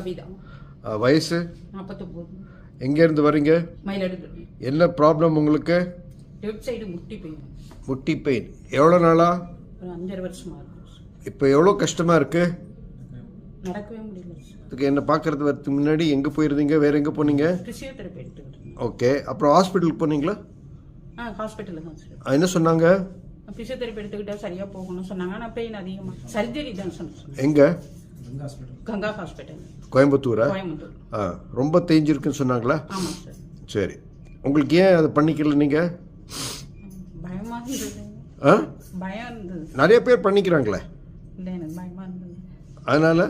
கவிதா. வயசு 49. எங்கேருந்து வரீங்க? மயிலாடுதுறை. என்ன ப்ராப்ளம் உங்களுக்கு? லெஃப்ட் சைடு முட்டி பெயின். முட்டி பெயின் எவ்வளோ நாளா? ஒரு 5 வருஷமா இருக்கு. இப்போ எவ்வளோ கஷ்டமாக இருக்குது? நடக்கவே முடியல. இதுக்கு என்ன பார்க்கறது வரதுக்கு முன்னாடி எங்கே போயிருந்தீங்க? வேறு எங்கே போனீங்க? ஃபிசியோதெரப்பி எடுத்துக்கிட்டேன். ஓகே, அப்புறம் ஹாஸ்பிட்டலுக்கு போனீங்களா? ஹாஸ்பிட்டலில் தான் சார். என்ன சொன்னாங்க? ஃபிசியோதெரப்பி எடுத்துக்கிட்டா சரியாக போகணும்னு சொன்னாங்க. ஆனால் பெயின் அதிகமாக. சர்ஜரி தான் சொன்னாங்க. எங்கே? கங்கா ஹாஸ்பிட்டல், கோயம்புத்தூரா? கோயம்புத்தூர். ரொம்ப தேஞ்சிருக்குன்னு சொன்னாங்களா? ஆமாம் சார். சரி, உங்களுக்கு ஏன் அதை பண்ணிக்கல நீங்கள்? பயமாக இருந்தது. பயம் இருந்தது. நிறைய பேர் பண்ணிக்கிறாங்களே. இல்லை, எனக்கு பயமாக இருந்தது. அதனால்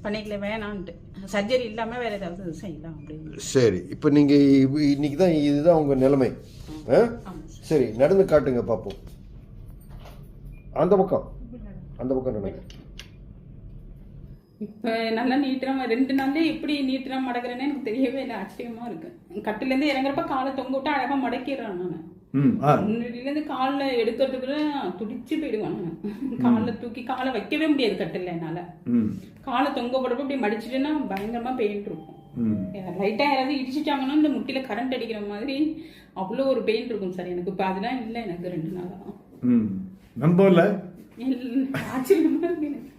பண்ணிக்கல, வேணான்ட்டு. சர்ஜரி இல்லாமல் வேறு ஏதாவது செய்யலாம் அப்படின்னு. சரி, இப்போ நீங்கள் இன்னைக்கு தான் இதுதான் உங்கள் நிலைமை. சரி, நடந்து காட்டுங்க பார்ப்போம். அந்த பக்கம் நடங்க. இப்போ நல்லா நீட்டுறமா 2 நாள்ல எப்படி நீட்டுறா மடக்கிறேன்னு எனக்கு தெரியவே இல்லை. ஆச்சரியமா இருக்கு. கட்டிலேருந்து இறங்குறப்ப காலை தொங்க விட்டு அழகாக மடக்கிடுறான். நான் முன்னாடியிலேருந்து காலில் எடுக்கிறதுக்குள்ள துடிச்சு போயிடுவான். காலில் தூக்கி காலை வைக்கவே முடியாது கட்டில் என்னால். காலை தொங்க போடுறப்ப இப்படி மடிச்சுட்டுன்னா பயங்கரமா பெயின் இருக்கும். லைட்டாக யாராவது இடிச்சுட்டாங்கன்னா இந்த முட்டியில கரண்ட் அடிக்கிற மாதிரி அவ்வளோ ஒரு பெயின் இருக்கும் சார் எனக்கு. இப்போ அதெல்லாம் இல்லை எனக்கு 2 நாளாக. நம்பல ஆச்சரியமா இருக்கு எனக்கு.